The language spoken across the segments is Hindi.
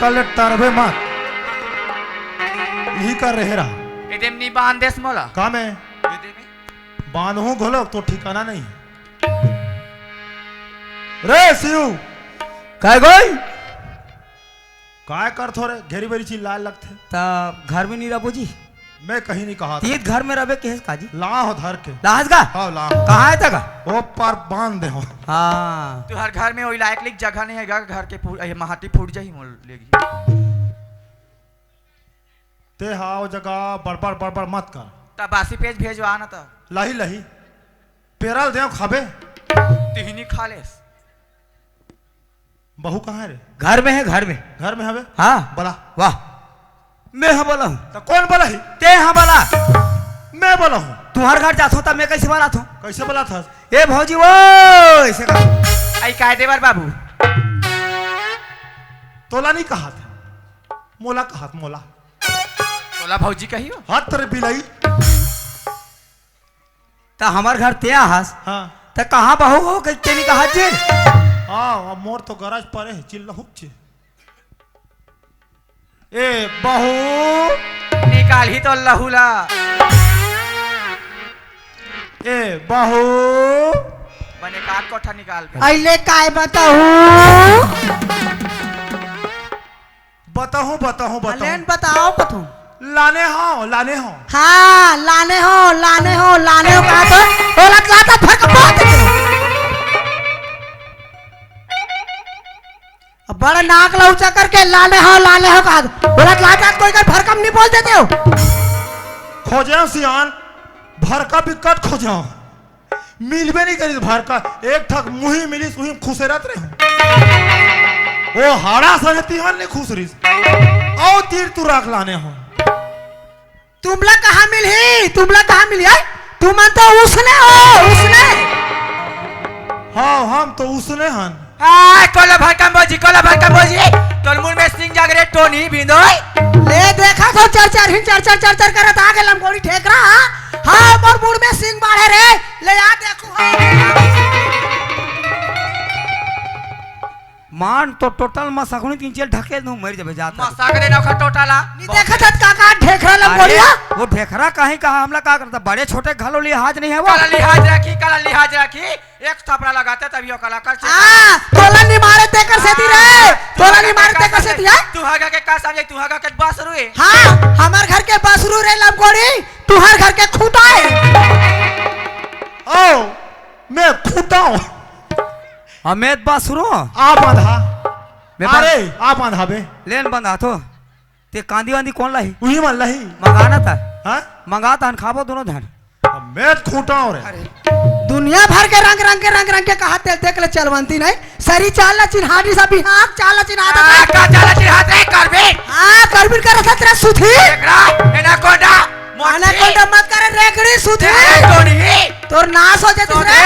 कल तरबे मत यही कर रहे रहा एदेम नी बांध देस मोला का मैं बांधू घोलो तो ठिकाना नहीं रे शिव काय गई काय कर थोड़े घेरी बेरी चीज लाल लगते तब घर में नहीं रहो जी मैं कहीं नहीं कहा था तीत घर में रहे के काजी ला हो धर के लाहज का हाँ ला कहाँ है तक वो पर बांध दे हो हाँ तू हर घर में वही लायक लिख जगह नहीं है घर के महाटी फूट जाही मोल लेगी ते हाव जगह बड़बड़ बड़बड़ मत कर तब बासी पेज भेजवा ना तो लही लही पेरल दे खाबे तिहनी खा लेस बहू कहाँ है रे घर में है घर में घर में हवे हाँ बोला वाह मैं हाँ बोला हूँ तो कौन बोला ही ते हाँ बोला मैं बोला हूँ तुम्हारे घर जाता हूँ तब मैं कैसे बोला था कैसे बोला था ए भौजी वो ऐसे कहा आई काय देवर बाबू तोला नहीं कहा था मोला कहा था मोला तोला भौजी कहियो हाथ तेरे बिलाई तो हमारे घर ते हास हाँ तो कहाँ बहू हो कहते नहीं कहा जे हाँ मोर तो गरज परे है चिल्ला हुच्चे ए बहू निकाल ही तो लहुला ए बहू बने काट कोठा निकाल अले काय बताऊ बताहूँ बताहूँ बताहूँ अलेन बताओ कथू लाने हो हाँ लाने हो कहा तो ओला लाता फर्क बहुत बड़ा नाक लौचा करके लाने हो कहा ओला लाता कोई कर फर्क नहीं बोल देते हो खोजे सियान भरका बिकट खोजे मिलबे नहीं करी भरका एक ठक मुही मिली सुही खुशे रहत रहे वो हाड़ा सने तिहन ने खुश रही औ तीर तू रख लाने हो तुमला कहाँ मिली है तुम तो उसने हाँ हम तो उसने हन कोला भरकम बोजी तोलमुर में सिंह जागरे टोनी बिंदोई ले देखा तो चर करत आ गेल हमकोड़ी ठेक रहा हाँ मोर मुड़ में सिंह बाढ़े रे ले आ देखो मान तो टोटल मसाखुनी तीन चेल ढके दूं मर जाबे जाता मसागरे नौका टोटाला नहीं देखा था काका ठेकरा लंगोड़िया वो ढेखरा कहीं कहा हमला का करता बड़े छोटे घालो लिहाज नहीं है वो काला लिहाज रखी एक थपड़ा लगाते तभी कला कर हां तोला नहीं मारे तेकर से दी रे तोला नहीं मारे तेकर से दिया तू हगा के का समझे तू हगा के बस रुए हां हमार घर के बसरू रे लंगोड़ी तुहार घर के खूंटा है ओ मैं खूंटाऊं अमेद बासुरो आ बांधा अरे आ बांधा बे लेन बंधा तो ते कांदी वांदी कौन लाई उही मन लही मंगाना था हां मंगाता खाबो दोनों धन मैं खूंटाऊं रे दुनिया भर के रंग के कहा तेल देख ले चलवंती नहीं सरी चाल चिन्हाड़ी सा बिहार चाल चिन्हाता का चाला चिढ़ाते करबे हां करबिन कर रहा तेरा सुथी एकरा एनाकोंडा एनाकोंडा मत कर रेगड़ी सुथी टोनी तोर नाश हो जाती रे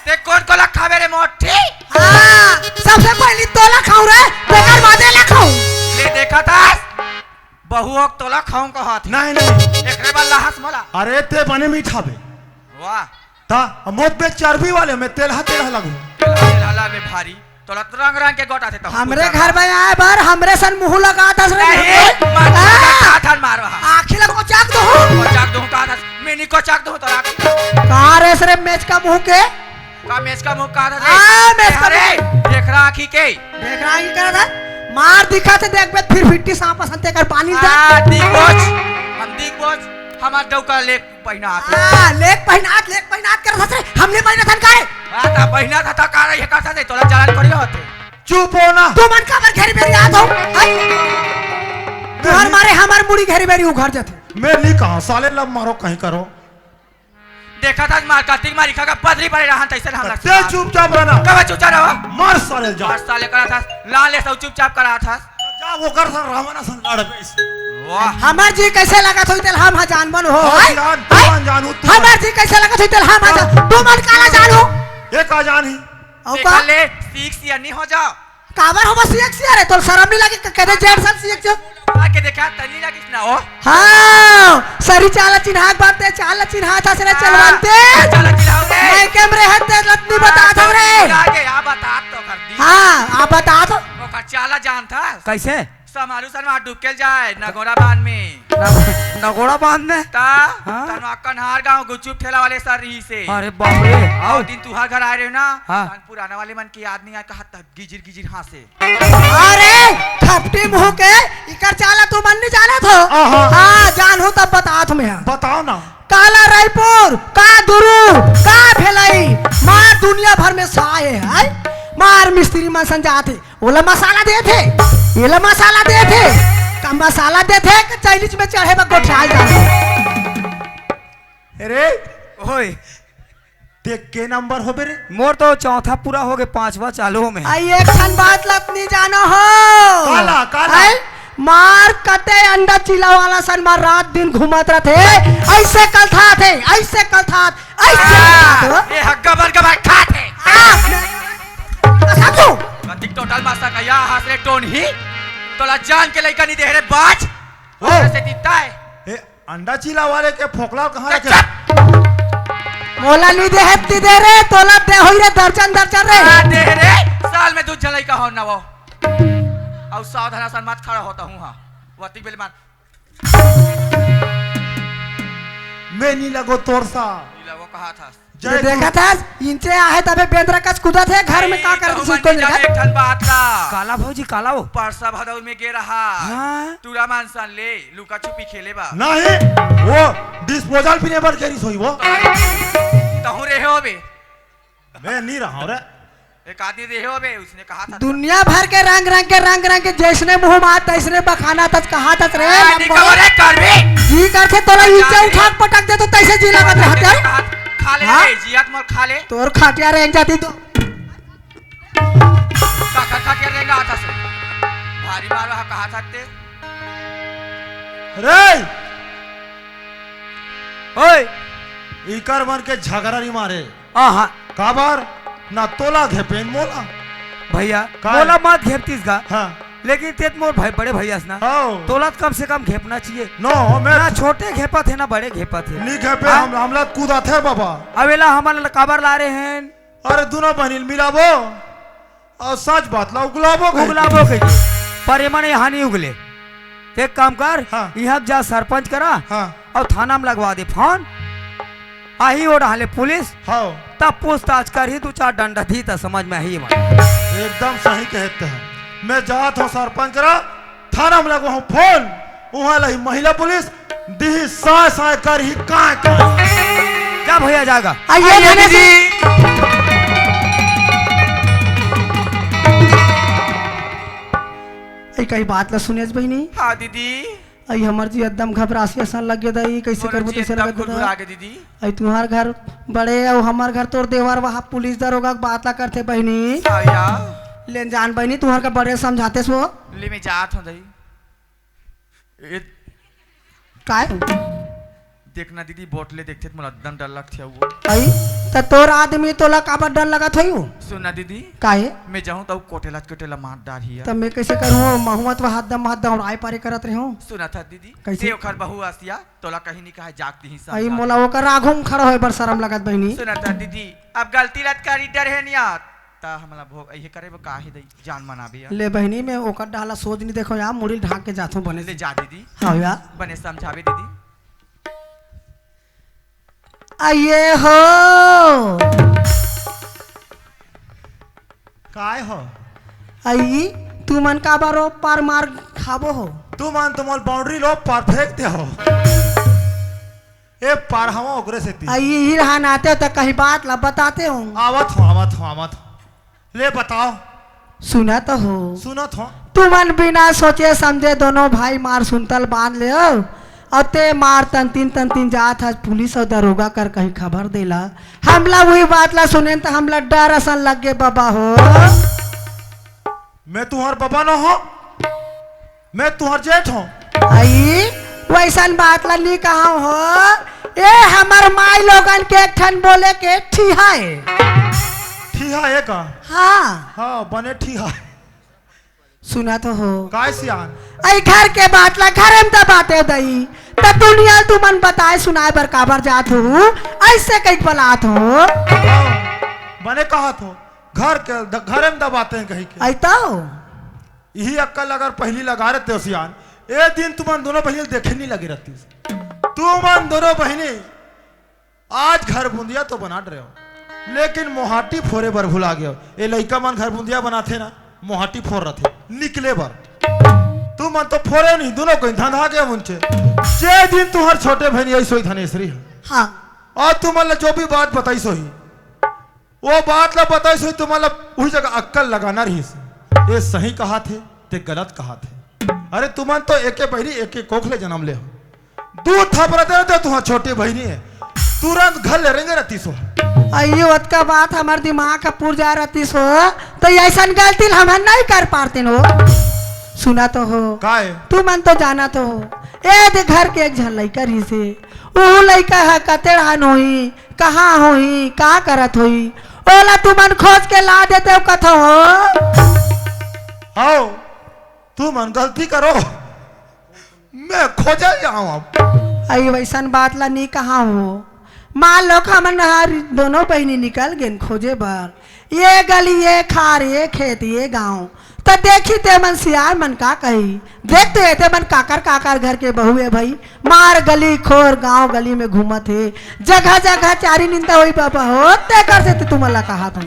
ते कौन कोला खावे रे मोठी हां सबसे पहले तोला खाऊ रे बेकार मादे ला खाऊ ले देखा था बहु तोला खाऊं का हाथ नहीं एकरे बाल लहस मोला अरे ते बने मीठा बे वाह ता मोत पे चर्बी वाले में तेल लगू लाला में भारी तोला रंग के गोटा थे तो हमरे घर में आए बार हमरे सन मुंह लगा दस रे माथन मारो आखिर को चाक दो कोचाक दूं का था मिनी कोचाक दूं तोरा कहां रे सरे मैच का मुंह के का मेज का मुंह का था हां मैच का रे देख रहा आखी के देख रहा है कर मार दिखा थे देख बे फिर फिट्टी सांप संते कर पानी दे दिख बोझ हमार दौ का लेक पहिना आते हां लेक पहिनात कर ससरे हमने पहिना थन काए आता पहिना था का रही का था तोला जलन करियो होते चुप हो ना तू मन का पर घेरी बेरी याद हो घर मारे हमार मुड़ी घेरी बेरी उघर जाते मैं नहीं कहा साले लब मारो कहीं करो देखा था मार कार्तिक मारी खा का पथरी पड़े रहा तैसे हम ते चुपचाप रहना कब चुपचाप रहो मार साले जा और साले करा था लाले सब चुपचाप करा था जा वो कर सन रावण सन लड़ पे वाह हमार जी कैसे लगा तो तेल हम जान बन हो जान जानू तू हमार जी कैसे लगा तो तेल हम तू मन काला जानू ये का जान ही औ का ले सीख सिया नहीं हो जाओ काबर हो बस एक सिया रे तो शर्म नहीं लगे कदे जेड सब सिया जो आके देखा तनी लगी ना हो हां सरी चाल चिन्हा बाते चाल चिन्हा था से चलवंते चल चिल्लाओ रे मैं कैमरे हते लत्ती बता दो रे आगे आ बता तो कर दी हां आप बता दो वो का चाला जान था कैसे समारू सनमा डुबकेल जाए नगोरा बांध में नगोड़ा बांध में ता हाँ? तनवा कन्हार गांव गुचुप ठेला वाले सर रही से अरे बाप रे आओ और दिन तुहार घर आए रहे ना हाँ। तन पुराना वाले मन की याद नहीं आया कहा तब गिजिर गिजिर हंसे अरे खपटी मुंह के इकर चाला तू मन नहीं जाना थो आहा। हाँ जान हो तब बता तुम्हें बताओ ना काला रायपुर का दुरु का भेलाई मार दुनिया भर में साए है मार मिस्त्री मसन जाते ओला मसाला दे थे येला मसाला दे थे कम मसाला दे थे कि चाइनीज में चढ़े बा गोठाल जा अरे ओए देख के नंबर हो बेरे मोर तो चौथा पूरा हो गए पांचवा चालू में आई एक क्षण बात लपनी जानो हो काला, काला। आई, मार कटे अंडा चिला वाला सन मार रात दिन घूमत रहे ऐसे कल था थे ऐसे कल था ऐसे ये हग्गा बर्गा भाई खाते समझो कतिक टोटल मासा का या हासरे टोन ही तोला जान के लइका नहीं दे रे बाज ओ। ऐसे दिखता है ए अंडा चीला वाले के फोकला कहाँ रखे चुप मोला नहीं दे हेती दे रे तोला दे होई रे दर्जन दर्जन रे दे रे साल में दूध जलाई का हो ना वो और सावधान सन मत खड़ा होता हूँ हाँ वती बेल मान मैं नहीं लगो तोर सा नीला वो कहा था जो देखा था इनसे आए तबे बेंद्रा कस कुदा थे घर में का कर सुतो नहीं एक ठन बात ला काला भौजी काला वो परसा भदौर में गे रहा हाँ? तुरा मानसन ले लुका छुपी खेले बा नहीं वो डिस्पोजल पीने पर कैरी सोई वो तहु रहे हो बे मैं नहीं रहा हूँ रे एक आदमी रहे हो बे उसने कहा था दुनिया भर के रंग रंग के जैसने मुंह मात तैसने बखाना तक कहा तक रे निकल रे कर बे जी करके तोला नीचे उठा के पटक दे तो तैसे जी लगत रहते खा ले हाँ? रे जियात मोर खा ले तोर खाटिया रेंग जाती तो काका खाटिया रहेगा आता से भारी मारो हा कहा सकते रे ओए इकर मन के झगड़ा नहीं मारे हाँ काबर ना तोला घेपेन मोला भैया का बोला मत घेपतीस का हाँ लेकिन तेत मोर भाई बड़े भैया ना आओ तोला कम से कम घेपना चाहिए नो मैं ना छोटे घेपा थे ना बड़े घेपा थे नहीं घेपे हाँ? हमला कूदा थे बाबा अवेला हमारे काबर ला रहे हैं अरे दोनों बहनिल मिलाबो और सच बात ला उगलाबो उगलाबो के पर ये माने यहाँ नहीं उगले एक काम कर हाँ। यहाँ जा सरपंच करा हाँ और थाना में लगवा दे फोन आही और हाले पुलिस हाँ तब पूछताछ कर ही दो चार डंडा दी तो समझ में ही एकदम सही कहते हैं मैं जात हूँ सरपंच करा थाना में लगवा हूँ फोन वहाँ लही महिला पुलिस दी साय साय कर ही काय क्या भैया जाएगा आइए थाने से आई कई बात ला सुनेस भाई नहीं हाँ दीदी आई हमर जी एकदम घबरासी असन लग गया दई कैसे करबो तैसे लगत खुद दा आगे दीदी आई तुम्हार घर बड़े और हमार घर तोर देवर वहाँ पुलिस दरोगा के बात ला करते बहनी आया लेन जान बहनी तुम्हार का बड़े समझाते सो ले मैं जात हूँ दही ए, काय देखना दीदी बोतले देखते तो मुझे एकदम डर लगता है वो आई त तोर आदमी तोला काबर डर लगत होई सुनना दीदी काहे मैं जाऊँ तो कोटेला कोटेला मार डाल ही है तब मैं कैसे करूँ महुमत व हाथ दम आए पारे करत रहे हूँ सुना था दीदी कैसे? देव खर बहु आसिया तोला कहीं नहीं कहा जागती ही आई समझा। मोला ओकर आघू में खड़ा होए बर शरम लगत बहनी सुना था दीदी अब गलती लत करी डर है नहीं आत ता हमला भोग ये करे वो काहे दई जान मना भी ले बहनी में ओकर डाला सोच नहीं देखो यार मुड़ी ढाक के जाथो बने ले जा दीदी हाँ यार बने समझावे दीदी आइए हो काय हो आई तू मन का बारो पार मार खाबो हो तू मान तुम बाउंड्री लो परफेक्ट दे हो ए पार हम ओकरे से ती आई ही रहा नाते तो कहीं बात ला बताते हो आवत हो ले बताओ सुना तो हो सुनत हो तू मन बिना सोचे समझे दोनों भाई मार सुनतल बांध ले और ते मार तन तीन जात है पुलिस और दरोगा कर कहीं खबर देला हमला वही बात ला सुने तो हमला डर असन लग गए बाबा हो मैं तुम्हार बाबा न हो मैं तुम्हार जेठ हूँ आई वैसन बात ला नहीं कहा हो ए हमार माई लोगन के एक ठन बोले के ठीहा है ठीहा है का हाँ हाँ बने ठीहा सुना तो हो काय सियान आई घर के बात ला घर में दबाते दई तब दुनिया तू मन बताए सुनाए बर काबर जात हो ऐसे कई बलात हो बने कहा तो घर में दबाते हैं कहीं के आई तो यही अक्कल अगर पहली लगा रहते हो सियान, एक दिन तुम दोनों बहनी देखे नहीं लगी रहती। तुम दोनों बहनी आज घर बूंदिया तो बना रहे हो, लेकिन मोहाटी फोरे बर भुला गए हो। ये लड़का मन घर बूंदिया बनाते ना, मोहाटी फोर रहे थे निकले बर। तुम मन तो फोरे नहीं, दोनों को धंधा गया मुंचे। जे दिन तुम्हार छोटे बहनी ऐसो ही धनेश्वरी है। हाँ और तुम जो भी बात बताई सो ही, वो बात ला बताई सो तुम वही जगह अक्कल लगाना रही। ये सही कहा थे ते गलत कहा थे। अरे तुम तो एक बहनी एक कोखले जन्म ले हो, दूध थपरा दे तुम्हार छोटी बहनी है, तुरंत घर ले रहेंगे रहती सो। अयो का बात हमारे दिमाग का पुर जा रहती सो, तो ऐसा गलती हम नहीं कर पाते हो। सुना तो हो काहे तू मन तो जाना तो हो, ए दे घर के एक झन लड़का रही से, वो लड़का है कतेड़ान होई, कहाँ होई, का करत होई, ओला तू मन खोज के ला देते हो कथा हो। आओ तुम गलती करो, मैं खोजा जाऊं अब। अई वैसन बात ला नहीं कहा हो। मान लो हमन हर दोनों बहनी निकल गए खोजे बार, ये गली ये खार ये खेत ये गांव, तो देखी ते मन सियार मन का कही, देखते ते मन काकर घर के बहू है भाई, मार गली खोर गांव गली में घूमत है, जगह जगह चारी निंदा हुई बाबा हो ते कर से तुम अल्लाह कहा था।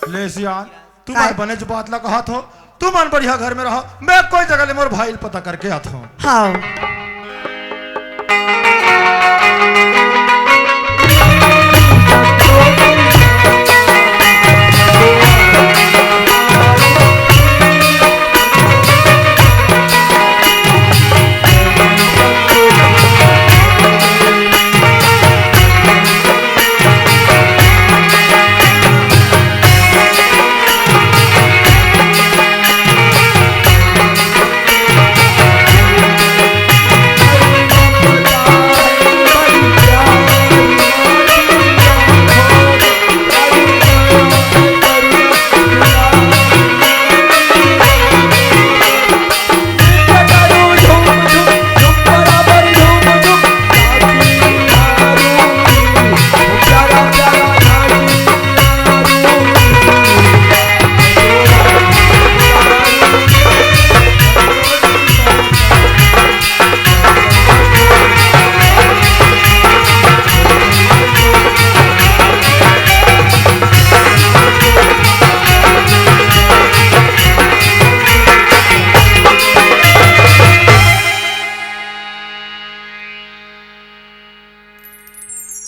ले सियान तुम बने जो बात ला कहा थो, तुम बढ़िया घर में रहो, मैं कोई जगह ले मोर भाई पता करके आता हूँ। हाँ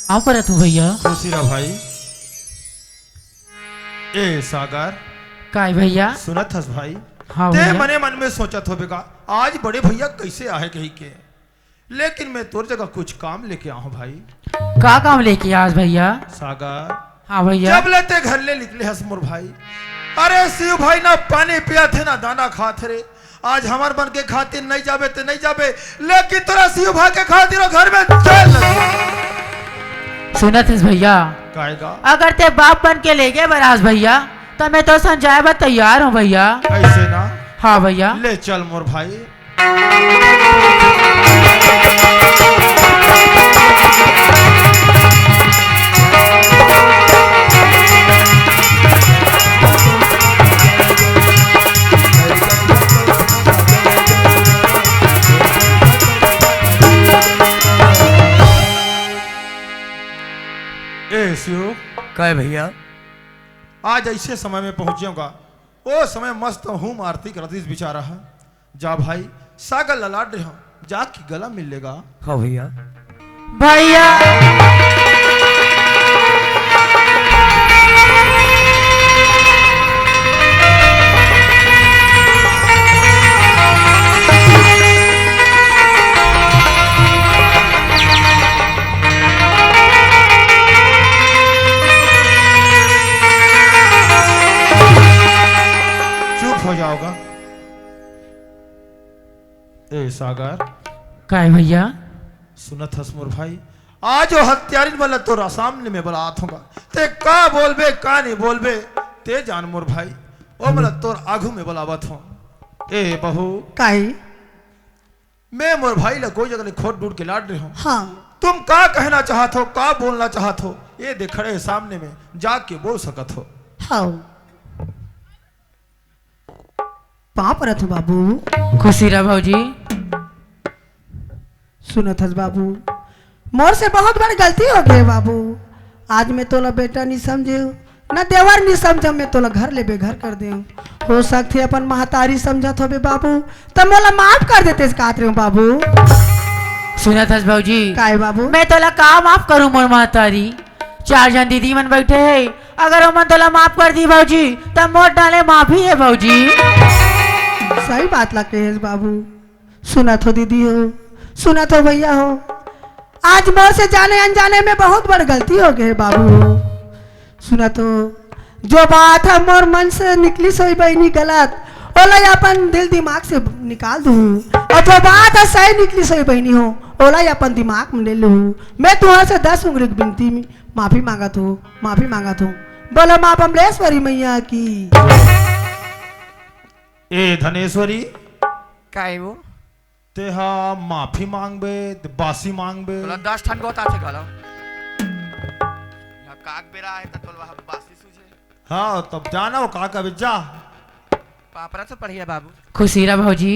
आप पर तू भैया खुशीरा भाई। ए सागर काय भैया। सुनत हस भाई, हाँ ते भैया। मने मन में सोचत हो बेगा आज बड़े भैया कैसे आए कही के, लेकिन मैं तोर जगह कुछ काम लेके आऊं भाई। का काम लेके आज भैया। सागर हाँ भैया। जब लेते घर ले निकले हस मोर भाई, अरे शिव भाई ना पानी पिया थे ना दाना खाते रे, आज हमार बन के खातिर नहीं जाबे ते नहीं जाबे, लेकिन तोरा शिव भाई के खातिर घर में चल सुनत है भैया, कहेगा अगर ते बाप बन के ले गए बराज भैया, तो मैं तो समझाए बा तैयार हूँ भैया। ऐसे ना। हाँ भैया। ले चल मोर भाई। ए शिव कहे भैया आज ऐसे समय में पहुंचूंगा, वो समय मस्त हूँ आरती करती बेचारा है। जा भाई सागर ललाट रहा, जाके गला मिल लेगा। हाँ भैया। भैया चुप हो जाओगा। ए सागर काय भैया। सुनत हस मोर भाई, आज वो हत्यारी वाला तोरा सामने में बला आथूंगा, ते का बोलबे का नहीं बोलबे ते जान मोर भाई, ओ मला तोर आगू में बलावत हूँ। ए बहू काई मैं मोर भाई ला कोई जगह खोट डूड के लाड रही हूँ। हाँ तुम का कहना चाहत हो, का बोलना चाहत हो, ये देख खड़े सामने में, जाके बोल सकत हो। हाँ कहाँ पर थे बाबू? खुशी रहा भाजी। सुनत हस बाबू, मोर से बहुत बड़ी गलती हो गई बाबू। आज मैं तोला बेटा नहीं समझे, न देवर नहीं समझ, मैं तोला घर ले बेघर कर दे। हो सकती अपन महतारी समझत हो बे बाबू, तब मोला माफ कर देते कहते रहे बाबू। सुना था भाजी। काय बाबू? मैं तोला का माफ करूं मोर महतारी? 4 जन दीदी मन बैठे है, अगर मन तोला माफ कर दी भाजी तब मोर डाले माफी है भाजी। सही बात ला कहे बाबू। सुनत हो दीदी हो, सुनत हो भैया हो, आज मोर से जाने अनजाने में बहुत बड़ी गलती हो गई बाबू। सुनत हो, जो बात है मोर मन से निकली सोई बहनी गलत, ओला अपन दिल दिमाग से निकाल दूँ, और जो बात है सही निकली सोई बहनी हो, ओला अपन दिमाग में ले लूँ। मैं तुम्हारे से 10 उंगली की बिनती में माफी मांगत हूँ, माफी मांगत हूँ। बोलो माँ बमलेश्वरी मैया की। ए धनेश्वरी, काय वो तेहा माफी मांगबे ते बासी मांगबे। तोला 10 ठन गोता छे गलो या काक बेरा है त तोला बासी सूझे। हाँ तब जाना वो का जा। पापरा से पढ़िया बाबू। खुशी रहा भाजी।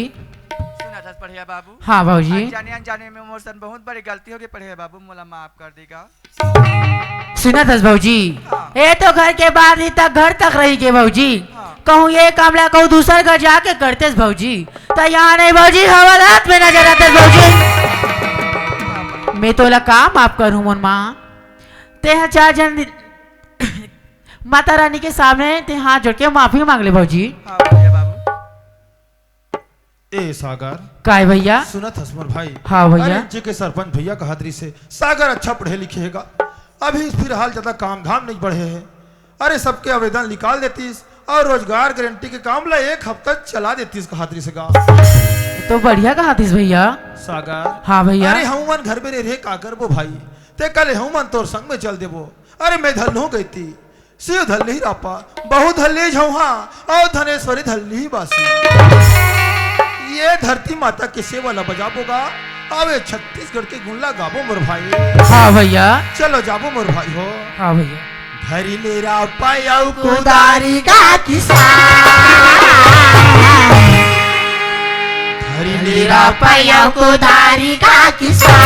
सुना था पढ़िया बाबू। हाँ भाजी। अनजाने अनजाने में मोर सन बहुत बड़ी गलती हो गई पढ़िया बाबू, मोला माफ कर देगा। सुना था भाजी। ये तो घर के बाद ही तक घर तक रही के भाजी। कहूँ ये कामला कहूँ दूसर घर जाके करते भाजी, तो यहाँ नहीं भाजी, हवालात में नजर आते भाजी। मैं तोला का माफ करूँ मोर माँ? ते 4 जन माता रानी के सामने ते हाथ जोड़ के माफी मांग ले भाजी। हाँ पढ़िया बाबू। ए सागर, काय भैया? सुनत हसमर भाई। हाँ भैया। अरे जी के सरपंच भैया का हादरी से सागर अच्छा पढ़े लिखे हैगा, अभी फिलहाल ज्यादा काम धाम नहीं बढ़े हैं। अरे सबके आवेदन निकाल देतीस और रोजगार गारंटी के काम ला 1 हफ्ता चला देतीस का हादरी से गा। तो बढ़िया कहा थी भैया। सागर, हाँ भैया। अरे हम घर में रहे का करबो भाई, ते कल हम तोर संग में चल देबो। अरे मैं धल हो गई थी, शिव धल नहीं रापा, बहु धल्ले झौहा और धनेश्वरी धल्ली ही बासी। ये धरती माता के सेवा बजाबोगा, अबे छत्तीसगढ़ के गुल्ला गाबो मोर भाई। हाँ भैया। चलो जाबो मोर भाई हो। हाँ भैया। धरी ले रा पायाऊ कुदारी का किसान, धरी ले रा पाया कुदारी का किसान।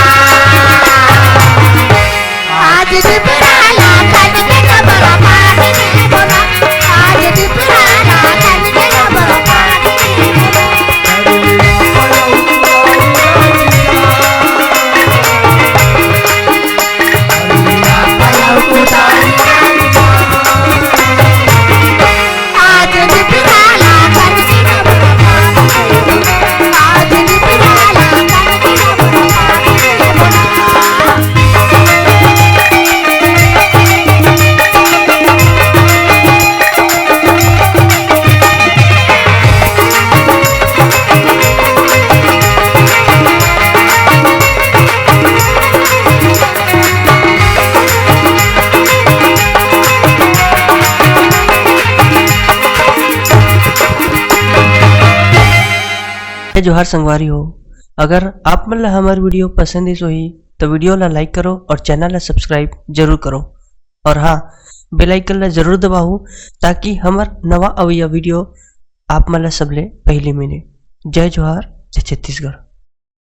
आज दिपराला कल के खबर पानी बोला, आज दिपराला कल के खबर पानी जोहार संगवारी हो। अगर आप मन ला हमार वीडियो पसंद ही सोही तो वीडियो ला लाइक करो और चैनल ला सब्सक्राइब जरूर करो, और हाँ बेल आइकन ला जरूर दबाओ ताकि हमार नवा अवैया वीडियो आप मन ला सबले पहले मिले। जय जोहार, जय छत्तीसगढ़।